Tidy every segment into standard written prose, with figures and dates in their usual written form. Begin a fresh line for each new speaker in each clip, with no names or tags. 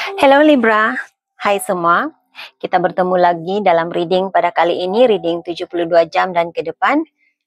Hello Libra, hai semua. Kita bertemu lagi dalam reading pada kali ini, reading 72 jam dan ke depan.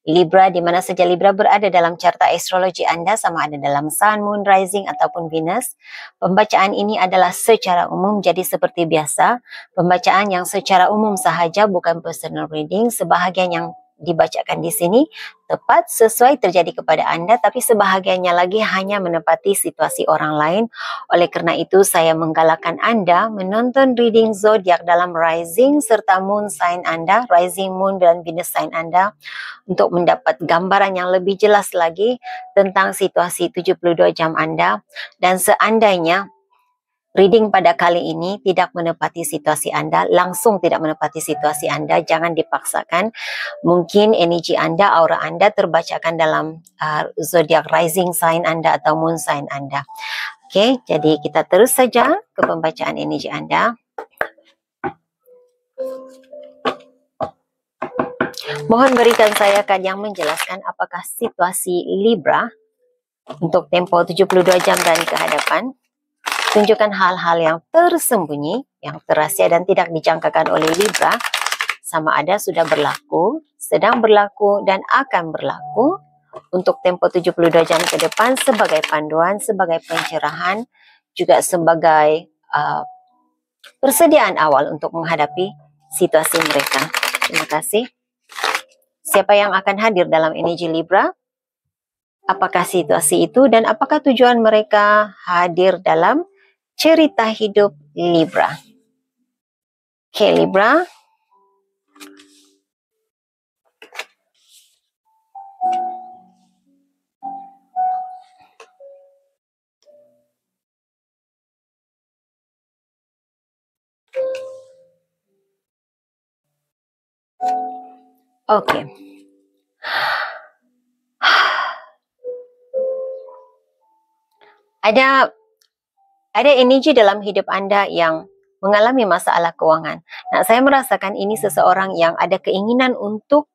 Libra, di mana saja Libra berada dalam carta astrologi anda, sama ada dalam Sun, Moon, Rising ataupun Venus. Pembacaan ini adalah secara umum, jadi seperti biasa, pembacaan yang secara umum sahaja, bukan personal reading. Sebahagian yang dibacakan di sini tepat sesuai terjadi kepada anda, tapi sebahagiannya lagi hanya menepati situasi orang lain. Oleh kerana itu, saya menggalakkan anda menonton reading zodiak dalam rising serta moon sign anda, rising moon dan Venus sign anda, untuk mendapat gambaran yang lebih jelas lagi tentang situasi 72 jam anda. Dan seandainya reading pada kali ini tidak menepati situasi anda, langsung tidak menepati situasi anda, jangan dipaksakan. Mungkin energi anda, aura anda terbacakan dalam zodiak rising sign anda atau moon sign anda. Okey, jadi kita terus saja ke pembacaan energi anda. Mohon berikan saya kad yang menjelaskan apakah situasi Libra untuk tempoh 72 jam dan ke hadapan. Tunjukkan hal-hal yang tersembunyi, yang terahsia dan tidak dijangkakan oleh Libra, sama ada sudah berlaku, sedang berlaku dan akan berlaku untuk tempoh 72 jam ke depan, sebagai panduan, sebagai pencerahan, juga sebagai persediaan awal untuk menghadapi situasi mereka. Terima kasih. Siapa yang akan hadir dalam energi Libra? Apakah situasi itu dan apakah tujuan mereka hadir dalam cerita hidup Libra? Oke, Libra. Oke. Ada energi dalam hidup anda yang mengalami masalah keuangan. Nah, saya merasakan ini seseorang yang ada keinginan untuk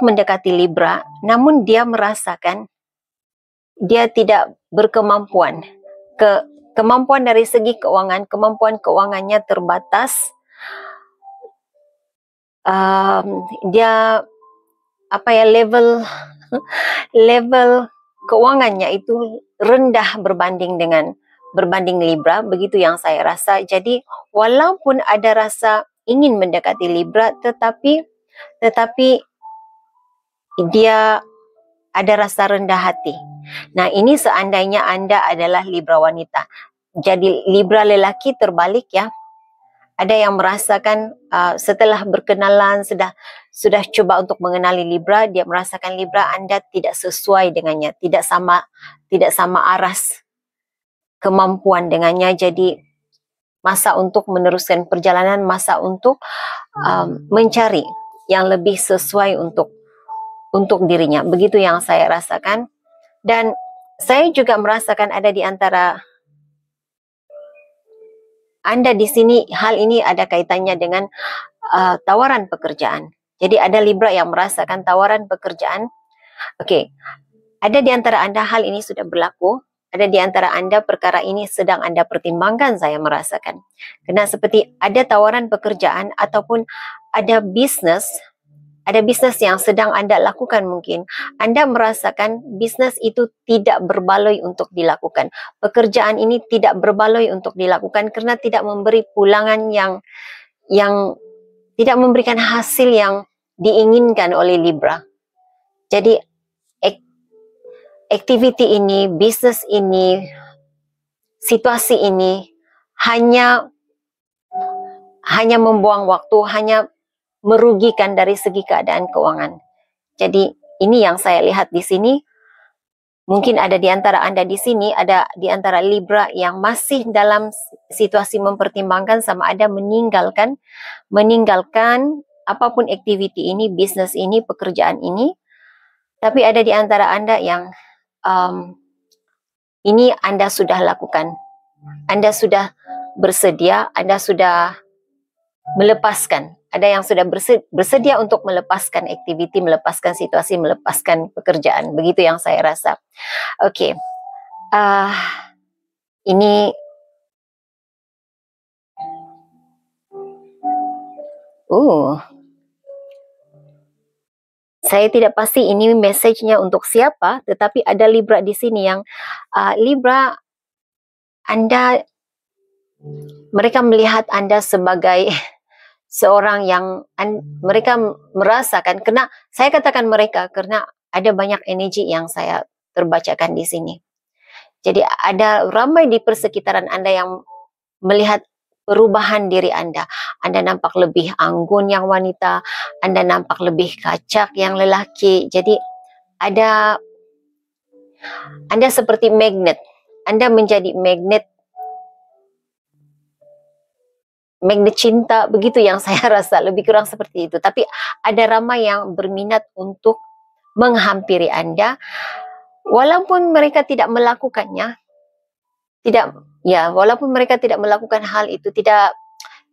mendekati Libra, namun dia merasakan dia tidak berkemampuan. Kemampuan dari segi keuangan, kemampuan keuangannya terbatas. Dia level keuangannya itu rendah berbanding Libra, begitu yang saya rasa. Jadi walaupun ada rasa ingin mendekati Libra, tetapi dia ada rasa rendah hati. Nah, ini seandainya anda adalah Libra wanita. Jadi Libra lelaki terbalik ya. Ada yang merasakan setelah berkenalan, sudah coba untuk mengenali Libra, dia merasakan Libra anda tidak sesuai dengannya, tidak sama aras kemampuan dengannya. Jadi masa untuk meneruskan perjalanan, masa untuk mencari yang lebih sesuai untuk dirinya. Begitu yang saya rasakan. Dan saya juga merasakan ada di antara anda di sini, hal ini ada kaitannya dengan tawaran pekerjaan. Jadi ada Libra yang merasakan tawaran pekerjaan. Okey, ada di antara anda hal ini sudah berlaku. Ada di antara anda perkara ini sedang anda pertimbangkan, saya merasakan. Kerana seperti ada tawaran pekerjaan ataupun ada bisnes yang sedang anda lakukan mungkin. Anda merasakan bisnes itu tidak berbaloi untuk dilakukan. Pekerjaan ini tidak berbaloi untuk dilakukan kerana tidak memberi pulangan yang tidak memberikan hasil yang diinginkan oleh Libra. Jadi aktiviti ini, bisnes ini, situasi ini hanya membuang waktu, hanya merugikan dari segi keadaan keuangan. Jadi ini yang saya lihat di sini. Mungkin ada di antara anda di sini, ada di antara Libra yang masih dalam situasi mempertimbangkan sama ada meninggalkan apapun aktiviti ini, bisnes ini, pekerjaan ini. Tapi ada di antara anda yang ini anda sudah lakukan. Anda sudah bersedia, anda sudah melepaskan. Ada yang sudah bersedia untuk melepaskan aktiviti, melepaskan situasi, melepaskan pekerjaan. Begitu yang saya rasa. Okey. Ini Saya tidak pasti ini message-nya untuk siapa, tetapi ada Libra di sini yang Libra, mereka melihat Anda sebagai seorang yang mereka merasakan, karena saya katakan mereka karena ada banyak energi yang saya terbacakan di sini. Jadi ada ramai di persekitaran Anda yang melihat perubahan diri Anda. Anda nampak lebih anggun yang wanita, Anda nampak lebih kacak yang lelaki. Jadi Anda seperti magnet. Anda menjadi magnet cinta, begitu yang saya rasa, lebih kurang seperti itu. Tapi ada ramai yang berminat untuk menghampiri Anda, walaupun mereka tidak melakukannya, walaupun mereka tidak melakukan hal itu, tidak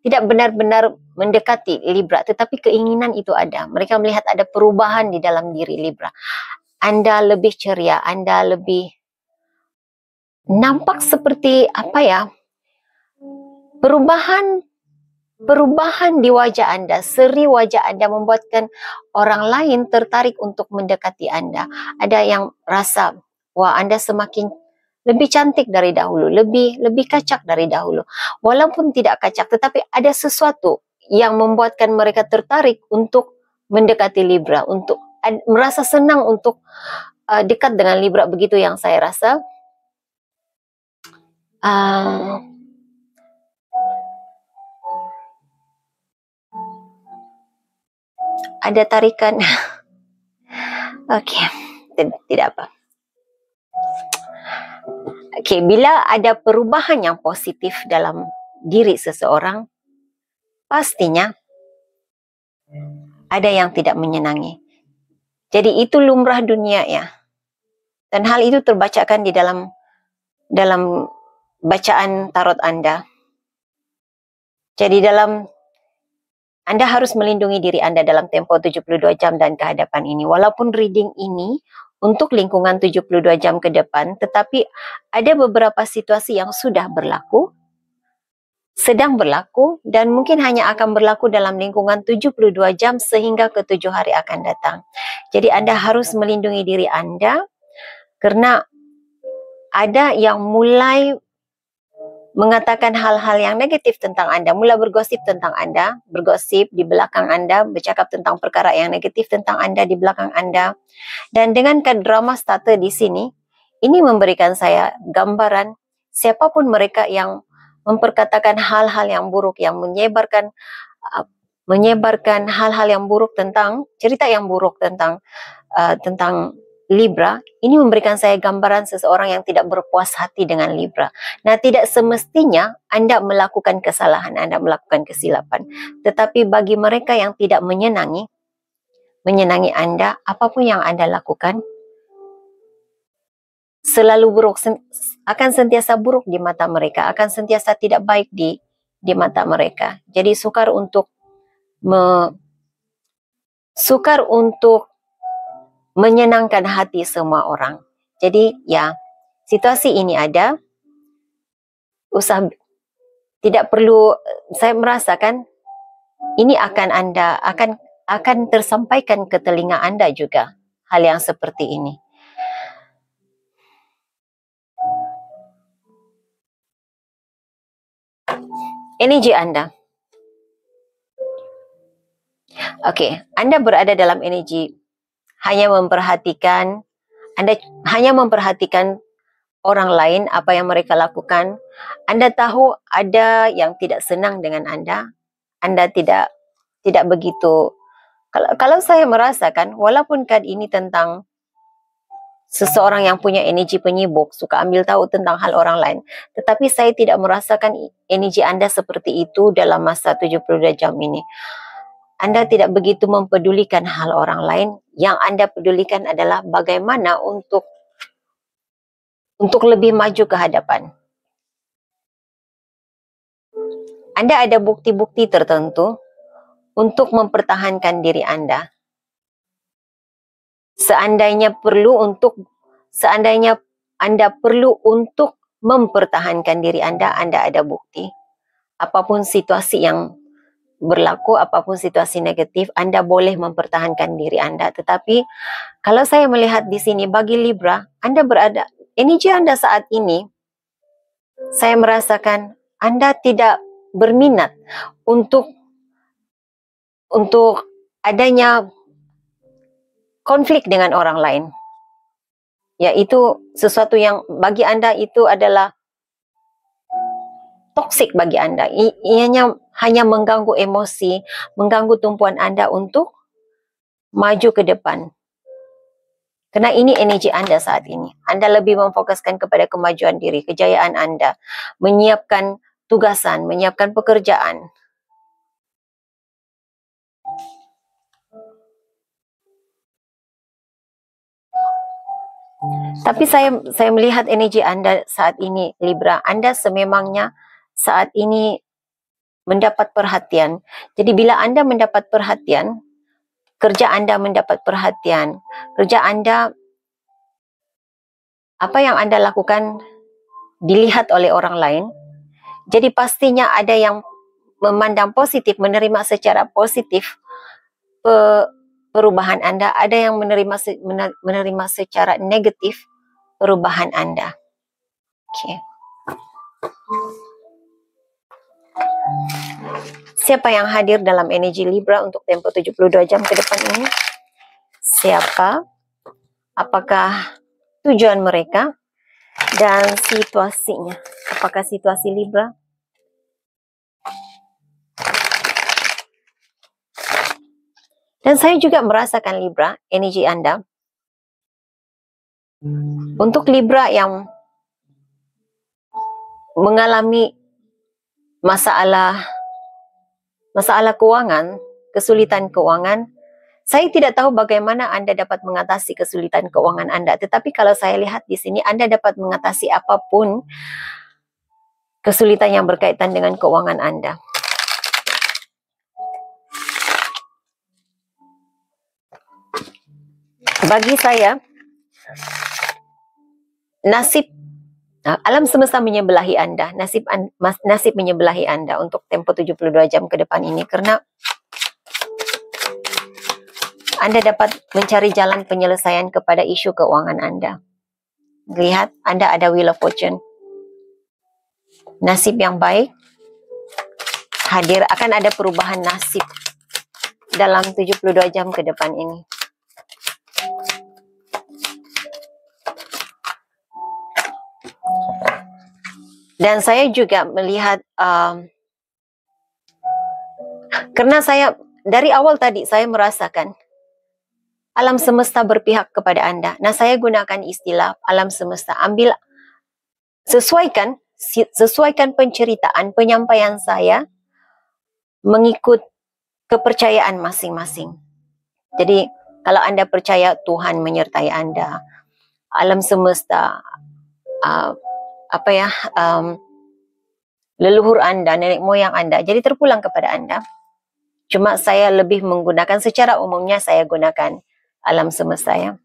benar-benar mendekati Libra, tetapi keinginan itu ada. Mereka melihat ada perubahan di dalam diri Libra. Anda lebih ceria, Anda lebih nampak seperti perubahan di wajah Anda, seri wajah Anda membuatkan orang lain tertarik untuk mendekati Anda. Ada yang rasa, wah, Anda semakin lebih cantik dari dahulu, lebih kacak dari dahulu. Walaupun tidak kacak, tetapi ada sesuatu yang membuatkan mereka tertarik untuk mendekati Libra, untuk merasa senang untuk dekat dengan Libra, begitu yang saya rasa. Ada tarikan. Okey, tidak apa. Okey, bila ada perubahan yang positif dalam diri seseorang, pastinya ada yang tidak menyenangi. Jadi itu lumrah dunia ya. Dan hal itu terbacakan di dalam bacaan tarot Anda. Jadi Anda harus melindungi diri Anda dalam tempo 72 jam dan ke hadapan ini. Walaupun reading ini untuk lingkungan 72 jam ke depan, tetapi ada beberapa situasi yang sudah berlaku, sedang berlaku, dan mungkin hanya akan berlaku dalam lingkungan 72 jam sehingga ke 7 hari akan datang. Jadi Anda harus melindungi diri Anda, karena ada yang mulai mengatakan hal-hal yang negatif tentang Anda, mulai bergosip tentang Anda, bergosip di belakang Anda, bercakap tentang perkara yang negatif tentang Anda di belakang Anda. Dan dengan drama starter di sini, ini memberikan saya gambaran siapapun mereka yang memperkatakan hal-hal yang buruk, yang menyebarkan hal-hal yang buruk tentang, cerita yang buruk tentang Libra, ini memberikan saya gambaran seseorang yang tidak berpuas hati dengan Libra. Nah, tidak semestinya Anda melakukan kesalahan, Anda melakukan kesilapan. Tetapi bagi mereka yang tidak menyenangi Anda, apapun yang Anda lakukan, selalu buruk, akan sentiasa buruk di mata mereka, akan sentiasa tidak baik di mata mereka. Jadi sukar untuk menyenangkan hati semua orang. Jadi ya, situasi ini ada, tidak perlu, saya merasakan ini akan tersampaikan ke telinga Anda juga hal yang seperti ini. Energi Anda. Okey, Anda berada dalam energi Anda hanya memperhatikan orang lain, apa yang mereka lakukan. Anda tahu ada yang tidak senang dengan Anda. Anda tidak begitu. Kalau saya merasakan, walaupun kad ini tentang seseorang yang punya energi penyibuk, suka ambil tahu tentang hal orang lain, tetapi saya tidak merasakan energi Anda seperti itu dalam masa 72 jam ini. Anda tidak begitu mempedulikan hal orang lain. Yang Anda pedulikan adalah bagaimana untuk lebih maju ke hadapan. Anda ada bukti-bukti tertentu untuk mempertahankan diri Anda. Seandainya Anda perlu untuk mempertahankan diri Anda ada bukti. Apapun situasi yang berlaku apapun situasi negatif, Anda boleh mempertahankan diri Anda. Tetapi kalau saya melihat di sini bagi Libra, Anda berada, energi Anda saat ini, saya merasakan Anda tidak berminat untuk adanya konflik dengan orang lain. Yaitu sesuatu yang bagi Anda itu adalah toksik bagi Anda. Ianya hanya mengganggu emosi, mengganggu tumpuan Anda untuk maju ke depan. Karena ini energi Anda saat ini. Anda lebih memfokuskan kepada kemajuan diri, kejayaan Anda, menyiapkan tugasan, menyiapkan pekerjaan. Tapi saya melihat energi Anda saat ini, Libra. Anda sememangnya saat ini mendapat perhatian. Jadi bila Anda mendapat perhatian, kerja Anda mendapat perhatian, kerja Anda, apa yang Anda lakukan dilihat oleh orang lain. Jadi pastinya ada yang memandang positif, menerima secara positif perubahan Anda. Ada yang menerima secara negatif perubahan Anda. Okay. Siapa yang hadir dalam energi Libra untuk tempo 72 jam ke depan ini? Siapa? Apakah tujuan mereka? Dan situasinya. Apakah situasi Libra? Dan saya juga merasakan Libra, energi Anda. Untuk Libra yang mengalami masalah keuangan, kesulitan keuangan, saya tidak tahu bagaimana Anda dapat mengatasi kesulitan keuangan Anda. Tetapi kalau saya lihat di sini, Anda dapat mengatasi apapun kesulitan yang berkaitan dengan keuangan Anda. Bagi saya, nasib alam semesta menyebelahi Anda, nasib menyebelahi Anda untuk tempo 72 jam ke depan ini, karena Anda dapat mencari jalan penyelesaian kepada isu keuangan Anda. Lihat, Anda ada Wheel of Fortune. Nasib yang baik hadir, akan ada perubahan nasib dalam 72 jam ke depan ini. Dan saya juga melihat, karena saya dari awal tadi saya merasakan alam semesta berpihak kepada Anda. Nah, saya gunakan istilah alam semesta. Sesuaikan penceritaan, penyampaian saya mengikut kepercayaan masing-masing. Jadi, kalau Anda percaya Tuhan menyertai Anda, alam semesta, leluhur Anda, nenek moyang Anda, jadi terpulang kepada Anda. Cuma saya lebih menggunakan, secara umumnya saya gunakan alam semesta ya.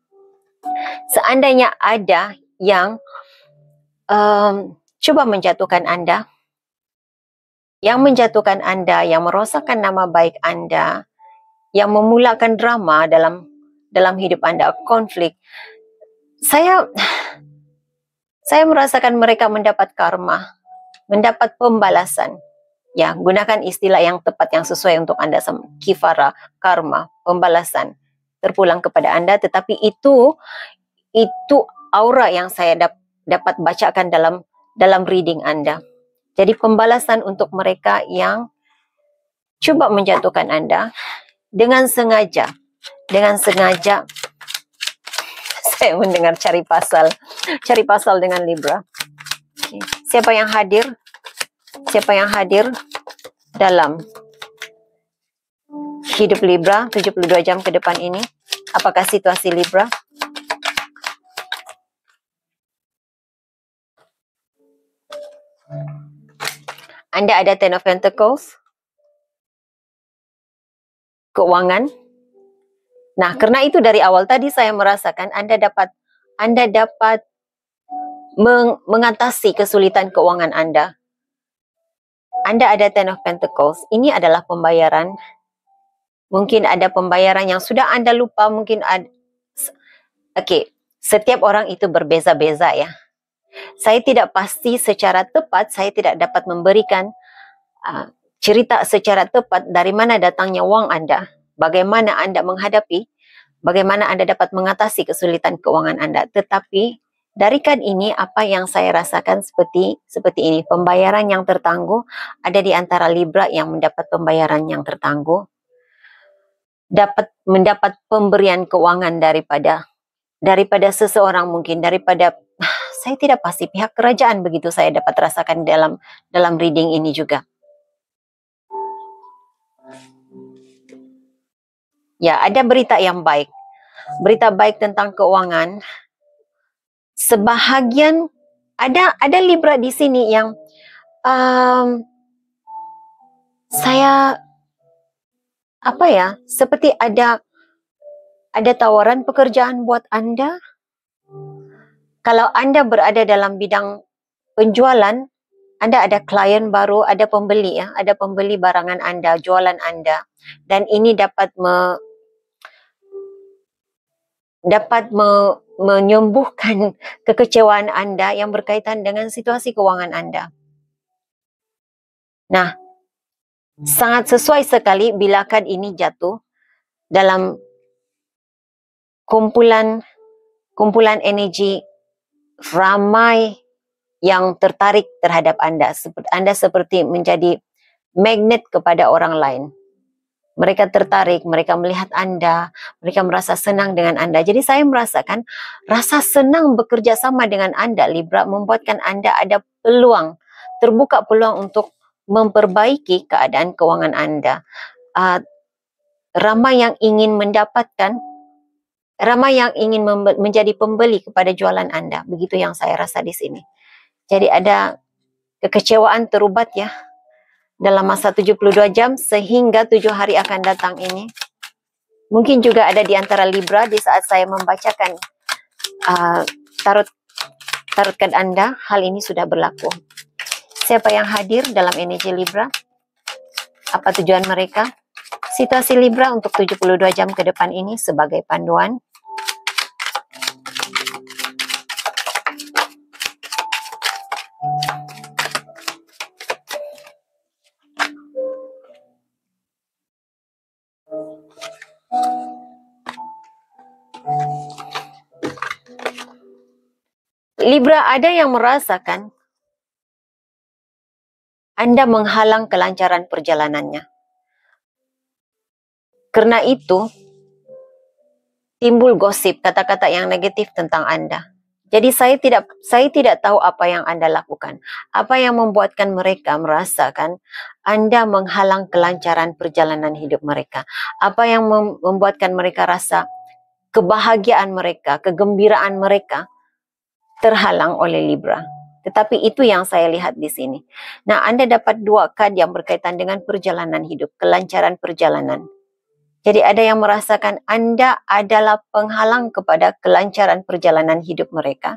Seandainya ada yang coba menjatuhkan Anda, yang merosakkan nama baik Anda, yang memulakan drama dalam hidup Anda, konflik, saya merasakan mereka mendapat karma, mendapat pembalasan. Ya, gunakan istilah yang tepat, yang sesuai untuk Anda, kifara, karma, pembalasan terpulang kepada Anda. Tetapi itu aura yang saya dapat bacakan dalam reading Anda. Jadi pembalasan untuk mereka yang coba menjatuhkan Anda dengan sengaja. Saya mendengar cari pasal dengan Libra. Siapa yang hadir? Siapa yang hadir dalam hidup Libra 72 jam ke depan ini? Apakah situasi Libra? Anda ada Ten of Pentacles, keuangan. Nah, karena itu dari awal tadi saya merasakan Anda dapat mengatasi kesulitan keuangan Anda. Anda ada Ten of Pentacles, ini adalah pembayaran. Mungkin ada pembayaran yang sudah Anda lupa, mungkin ada. Okey, setiap orang itu berbeza-beza ya. Saya tidak pasti secara tepat, saya tidak dapat memberikan cerita secara tepat dari mana datangnya wang Anda, bagaimana Anda menghadapi, bagaimana Anda dapat mengatasi kesulitan keuangan Anda. Tetapi dari kad ini, apa yang saya rasakan seperti ini. Pembayaran yang tertangguh, ada di antara Libra yang mendapat pembayaran yang tertangguh. Mendapat pemberian keuangan daripada seseorang mungkin, daripada, saya tidak pasti, pihak kerajaan, begitu saya dapat rasakan dalam reading ini juga. Ya, ada berita yang baik. Berita baik tentang keuangan. Sebahagian ada Libra di sini yang saya seperti ada tawaran pekerjaan buat Anda. Kalau Anda berada dalam bidang penjualan, Anda ada klien baru, ada pembeli ya, ada pembeli barangan Anda, jualan Anda, dan ini dapat menyembuhkan kekecewaan Anda yang berkaitan dengan situasi keuangan Anda. Nah, sangat sesuai sekali bila kad ini jatuh dalam kumpulan energi ramai yang tertarik terhadap Anda. Anda seperti menjadi magnet kepada orang lain. Mereka tertarik, mereka melihat Anda, mereka merasa senang dengan Anda. Jadi saya merasakan rasa senang bekerja sama dengan Anda, Libra, membuatkan Anda ada peluang, terbuka peluang untuk memperbaiki keadaan keuangan Anda. Ramai yang ingin mendapatkan, ramai yang ingin menjadi pembeli kepada jualan Anda. Begitu yang saya rasa di sini. Jadi ada kekecewaan terubat ya, dalam masa 72 jam sehingga 7 hari akan datang ini. Mungkin juga ada di antara Libra di saat saya membacakan tarot kad Anda, hal ini sudah berlaku. Siapa yang hadir dalam energi Libra? Apa tujuan mereka? Situasi Libra untuk 72 jam ke depan ini sebagai panduan. Libra, ada yang merasakan Anda menghalang kelancaran perjalanannya. Karena itu, timbul gosip, kata-kata yang negatif tentang Anda. Jadi saya tidak tahu apa yang Anda lakukan. Apa yang membuatkan mereka merasakan Anda menghalang kelancaran perjalanan hidup mereka. Apa yang membuatkan mereka rasa kebahagiaan mereka, kegembiraan mereka terhalang oleh Libra. Tetapi itu yang saya lihat di sini. Nah, Anda dapat 2 kad yang berkaitan dengan perjalanan hidup, kelancaran perjalanan. Jadi ada yang merasakan Anda adalah penghalang kepada kelancaran perjalanan hidup mereka.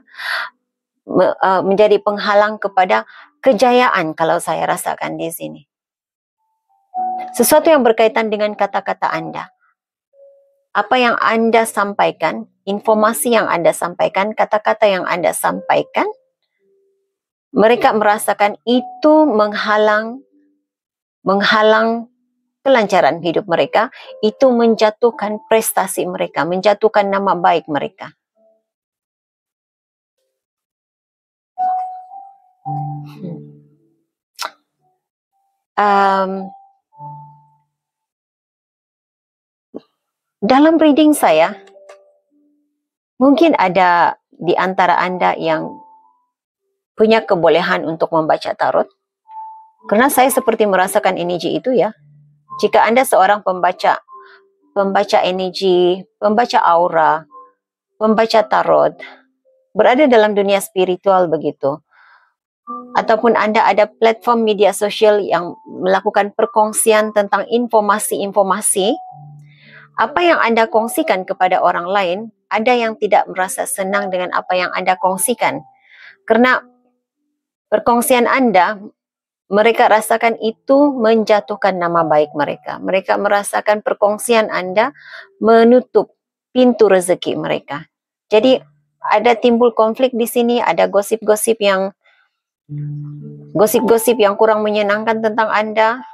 Menjadi penghalang kepada kejayaan kalau saya rasakan di sini. Sesuatu yang berkaitan dengan kata-kata Anda. Apa yang Anda sampaikan, informasi yang Anda sampaikan, kata-kata yang Anda sampaikan, mereka merasakan itu menghalang kelancaran hidup mereka, itu menjatuhkan prestasi mereka, menjatuhkan nama baik mereka. Dalam reading saya, mungkin ada di antara Anda yang punya kebolehan untuk membaca tarot. Karena saya seperti merasakan energi itu ya. Jika Anda seorang pembaca energi, pembaca aura, pembaca tarot, berada dalam dunia spiritual begitu, ataupun Anda ada platform media sosial yang melakukan perkongsian tentang informasi-informasi, apa yang Anda kongsikan kepada orang lain, ada yang tidak merasa senang dengan apa yang Anda kongsikan. Karena perkongsian Anda mereka rasakan itu menjatuhkan nama baik mereka. Mereka merasakan perkongsian Anda menutup pintu rezeki mereka. Jadi ada timbul konflik di sini, ada gosip-gosip yang kurang menyenangkan tentang Anda.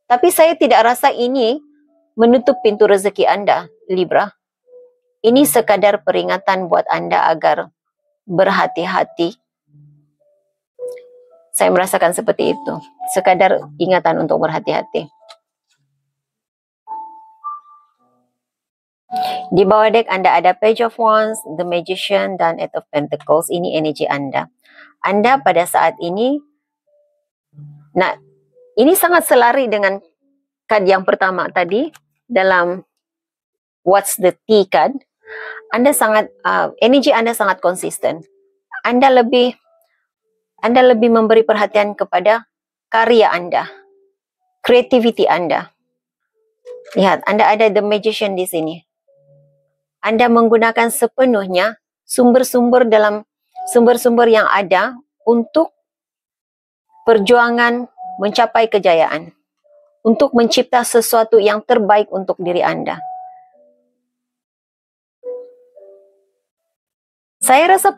Tapi saya tidak rasa ini menutup pintu rezeki Anda, Libra. Ini sekadar peringatan buat Anda agar berhati-hati. Saya merasakan seperti itu. Sekadar ingatan untuk berhati-hati. Di bawah dek Anda ada Page of Wands, The Magician, dan Eight of Pentacles. Ini energi Anda. Anda pada saat ini, nah, ini sangat selari dengan card yang pertama tadi dalam What's the Tea card. Anda sangat, energi Anda sangat konsisten. Anda lebih memberi perhatian kepada karya Anda, creativity Anda. Lihat, Anda ada The Magician di sini. Anda menggunakan sepenuhnya sumber-sumber yang ada untuk perjuangan mencapai kejayaan, untuk mencipta sesuatu yang terbaik untuk diri Anda. Saya rasa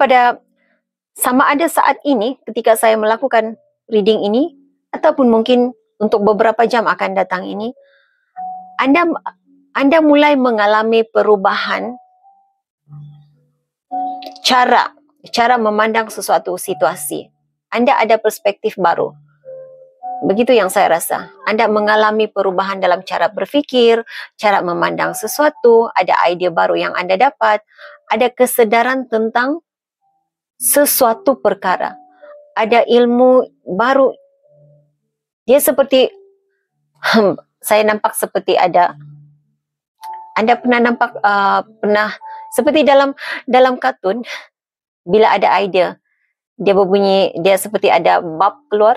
sama ada saat ini ketika saya melakukan reading ini, ataupun mungkin untuk beberapa jam akan datang ini, Anda mulai mengalami perubahan cara memandang sesuatu situasi. Anda ada perspektif baru. Begitu yang saya rasa. Anda mengalami perubahan dalam cara berpikir, cara memandang sesuatu, ada ide baru yang Anda dapat, ada kesadaran tentang sesuatu perkara, ada ilmu baru. Dia seperti, saya nampak seperti ada, Anda pernah nampak, seperti dalam kartun, bila ada idea, dia berbunyi, dia seperti ada bulb keluar,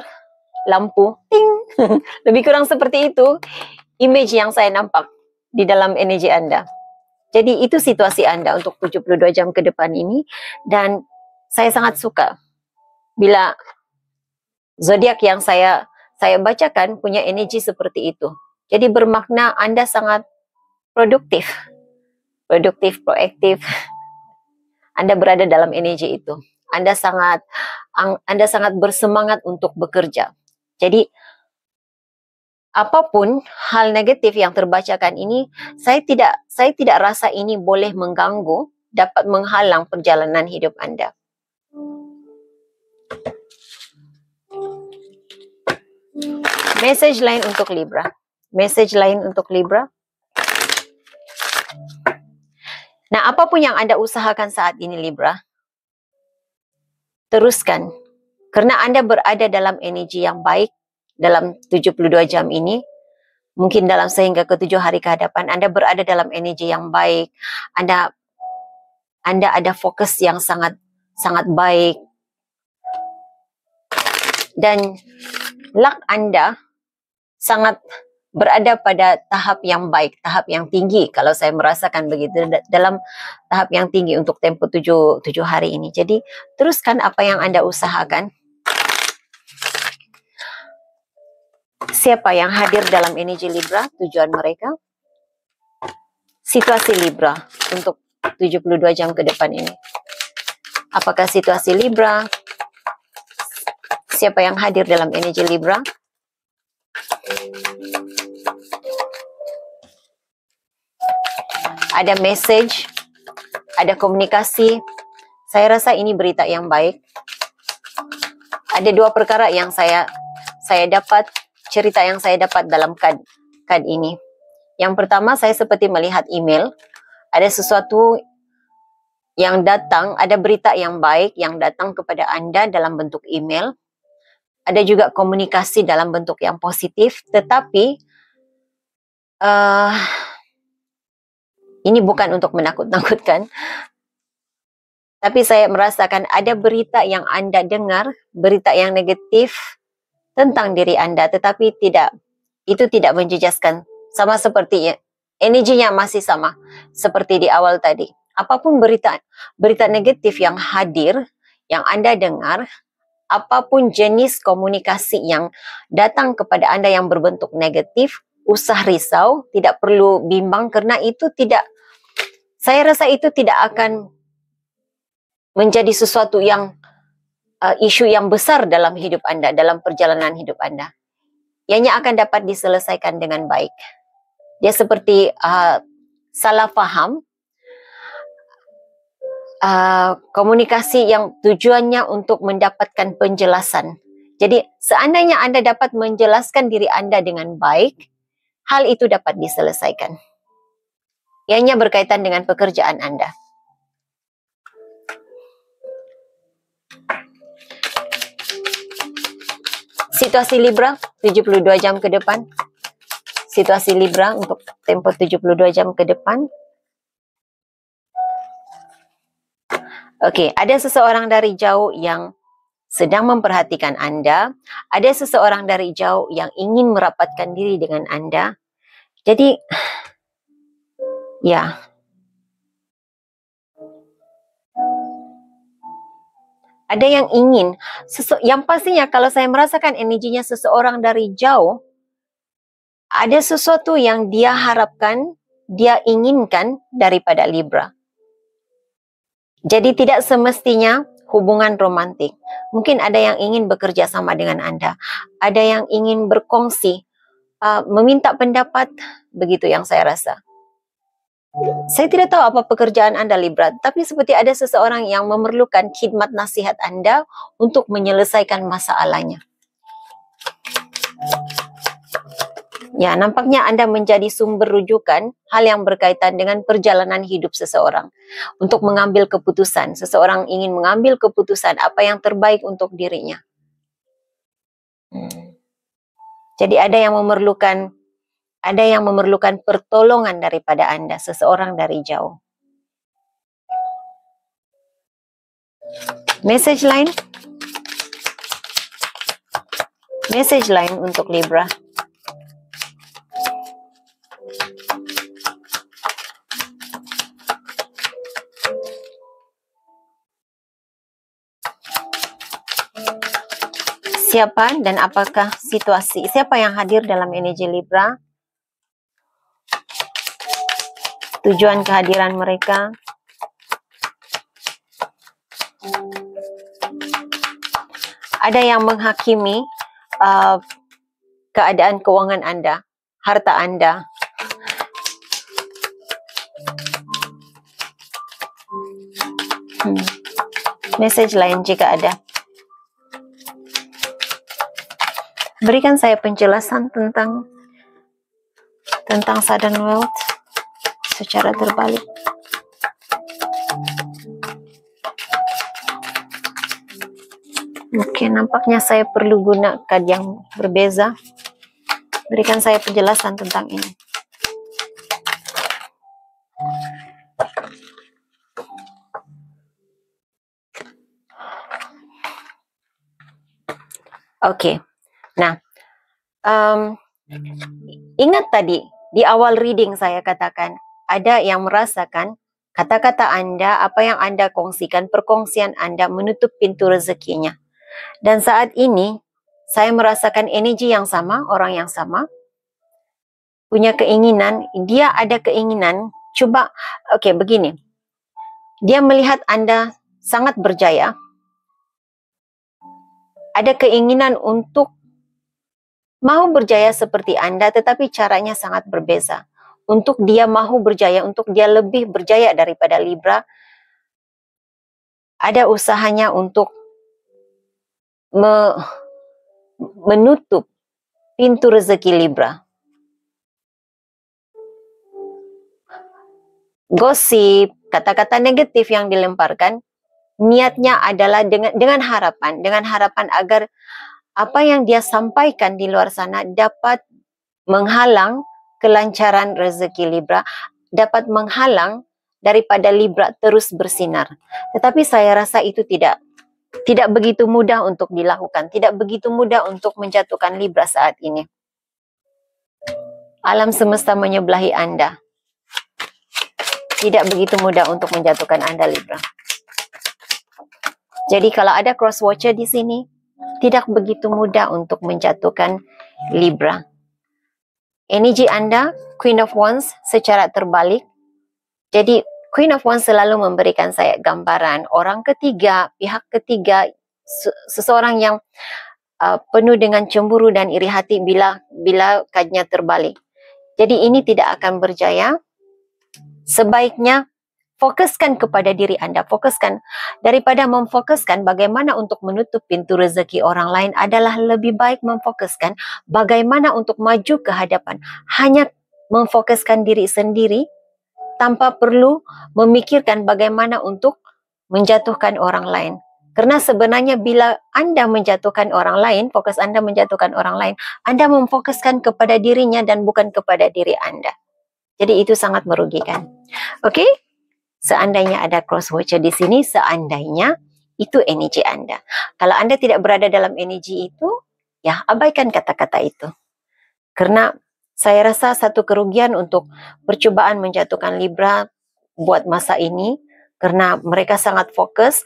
lampu, ting. Lebih kurang seperti itu image yang saya nampak di dalam energi Anda. Jadi itu situasi Anda untuk 72 jam ke depan ini, dan saya sangat suka bila zodiak yang saya bacakan punya energi seperti itu. Jadi bermakna Anda sangat produktif, proaktif. Anda berada dalam energi itu. Anda sangat bersemangat untuk bekerja. Jadi apapun hal negatif yang terbacakan ini, saya tidak rasa ini boleh mengganggu, dapat menghalang perjalanan hidup Anda. Message lain untuk Libra. Message lain untuk Libra. Nah, apapun yang Anda usahakan saat ini Libra, teruskan. Karena Anda berada dalam energi yang baik dalam 72 jam ini. Mungkin dalam sehingga ke-7 hari ke hadapan, Anda berada dalam energi yang baik. Anda ada fokus yang sangat baik. Dan luck Anda sangat berada pada tahap yang baik, tahap yang tinggi. Kalau saya merasakan begitu, dalam tahap yang tinggi untuk tempo 7 hari ini. Jadi, teruskan apa yang Anda usahakan. Siapa yang hadir dalam energi Libra, tujuan mereka? Situasi Libra untuk 72 jam ke depan ini. Apakah situasi Libra? Siapa yang hadir dalam energi Libra? Ada message, ada komunikasi. Saya rasa ini berita yang baik. Ada 2 perkara yang saya dapat, cerita yang saya dapat dalam kad ini. Yang pertama, saya seperti melihat email. Ada sesuatu yang datang, ada berita yang baik yang datang kepada Anda dalam bentuk email. Ada juga komunikasi dalam bentuk yang positif, tetapi ini bukan untuk menakut-nakutkan, tapi saya merasakan ada berita yang Anda dengar, berita yang negatif tentang diri Anda, tetapi itu tidak menjejaskan, sama seperti energinya masih sama seperti di awal tadi. Apapun berita negatif yang hadir, yang Anda dengar, apapun jenis komunikasi yang datang kepada anda yang berbentuk negatif, usah risau, tidak perlu bimbang kerana itu tidak, saya rasa itu tidak akan menjadi sesuatu yang isu yang besar dalam hidup anda, dalam perjalanan hidup anda. Ianya akan dapat diselesaikan dengan baik. Dia seperti salah faham, komunikasi yang tujuannya untuk mendapatkan penjelasan. Jadi seandainya anda dapat menjelaskan diri anda dengan baik, hal itu dapat diselesaikan. Ianya berkaitan dengan pekerjaan anda. Situasi Libra 72 jam ke depan. Situasi Libra untuk tempoh 72 jam ke depan. Okey, ada seseorang dari jauh yang sedang memperhatikan anda. Ada seseorang dari jauh yang ingin merapatkan diri dengan anda. Jadi, ya. Ada yang ingin, yang pastinya kalau saya merasakan energinya seseorang dari jauh, ada sesuatu yang dia harapkan, dia inginkan daripada Libra. Jadi tidak semestinya hubungan romantik. Mungkin ada yang ingin bekerja sama dengan anda. Ada yang ingin berkongsi, meminta pendapat, begitu yang saya rasa. Saya tidak tahu apa pekerjaan anda Libra, tapi seperti ada seseorang yang memerlukan khidmat nasihat anda untuk menyelesaikan masalahnya. Ya, nampaknya anda menjadi sumber rujukan hal yang berkaitan dengan perjalanan hidup seseorang. Untuk mengambil keputusan, seseorang ingin mengambil keputusan apa yang terbaik untuk dirinya. Jadi ada yang memerlukan pertolongan daripada anda, seseorang dari jauh. Message line untuk Libra. Siapa dan apakah situasi? Siapa yang hadir dalam energi Libra? Tujuan kehadiran mereka. Ada yang menghakimi keadaan keuangan anda, harta anda. Message lain jika ada. Berikan saya penjelasan tentang sudden wealth secara terbalik. Mungkin nampaknya saya perlu guna kad yang berbeza. Berikan saya penjelasan tentang ini. Oke. Nah, ingat tadi di awal reading saya katakan ada yang merasakan kata-kata anda, apa yang anda kongsikan, perkongsian anda menutup pintu rezekinya. Dan saat ini saya merasakan energi yang sama, orang yang sama punya keinginan, dia ada keinginan coba, oke, begini. Dia melihat anda sangat berjaya. Ada keinginan untuk mau berjaya seperti anda, tetapi caranya sangat berbeza. Untuk dia mahu berjaya, untuk dia lebih berjaya daripada Libra, ada usahanya untuk menutup pintu rezeki Libra. Gosip, kata-kata negatif yang dilemparkan, niatnya adalah dengan harapan agar apa yang dia sampaikan di luar sana dapat menghalang kelancaran rezeki Libra, dapat menghalang daripada Libra terus bersinar. Tetapi saya rasa itu tidak begitu mudah untuk dilakukan, tidak begitu mudah untuk menjatuhkan Libra saat ini. Alam semesta menyebelahi anda. Tidak begitu mudah untuk menjatuhkan anda Libra. Jadi kalau ada cross watcher di sini, tidak begitu mudah untuk menjatuhkan Libra. Energi Anda, Queen of Wands secara terbalik. Jadi Queen of Wands selalu memberikan saya gambaran orang ketiga, pihak ketiga, seseorang yang penuh dengan cemburu dan iri hati bila kakinya terbalik. Jadi ini tidak akan berjaya. Sebaiknya fokuskan kepada diri Anda. Fokuskan daripada memfokuskan bagaimana untuk menutup pintu rezeki orang lain, adalah lebih baik memfokuskan bagaimana untuk maju ke hadapan. Hanya memfokuskan diri sendiri tanpa perlu memikirkan bagaimana untuk menjatuhkan orang lain. Karena sebenarnya bila Anda menjatuhkan orang lain, fokus Anda menjatuhkan orang lain, Anda memfokuskan kepada dirinya dan bukan kepada diri Anda. Jadi itu sangat merugikan. Oke? Seandainya ada cross watcher di sini, seandainya itu energi Anda. Kalau Anda tidak berada dalam energi itu, ya abaikan kata-kata itu. Karena saya rasa satu kerugian untuk percobaan menjatuhkan Libra buat masa ini, karena mereka sangat fokus,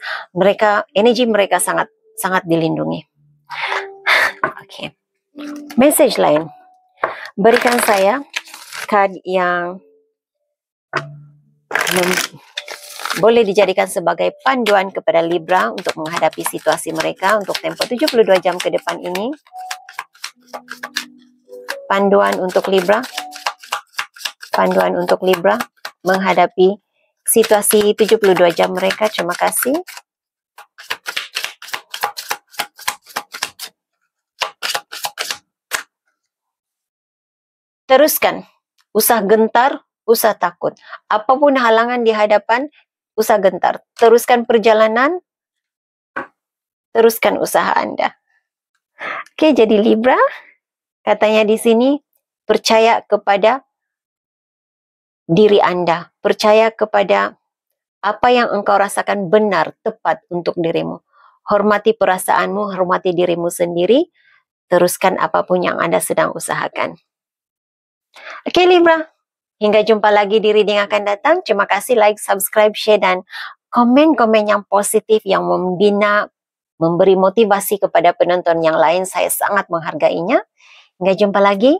energi mereka sangat dilindungi. Oke. Message lain. Berikan saya kad yang boleh dijadikan sebagai panduan kepada Libra untuk menghadapi situasi mereka untuk tempoh 72 jam ke depan ini. Panduan untuk Libra. Panduan untuk Libra menghadapi situasi 72 jam mereka. Terima kasih. Teruskan. Usah gentar, usah takut. Apapun halangan di hadapan, usah gentar. Teruskan perjalanan. Teruskan usaha Anda. Oke, jadi Libra, katanya di sini, percaya kepada diri Anda. Percaya kepada apa yang engkau rasakan benar, tepat untuk dirimu. Hormati perasaanmu, hormati dirimu sendiri. Teruskan apapun yang Anda sedang usahakan. Oke Libra, hingga jumpa lagi di reading akan datang. Terima kasih, like, subscribe, share, dan komen-komen yang positif yang membina, memberi motivasi kepada penonton yang lain. Saya sangat menghargainya. Hingga jumpa lagi.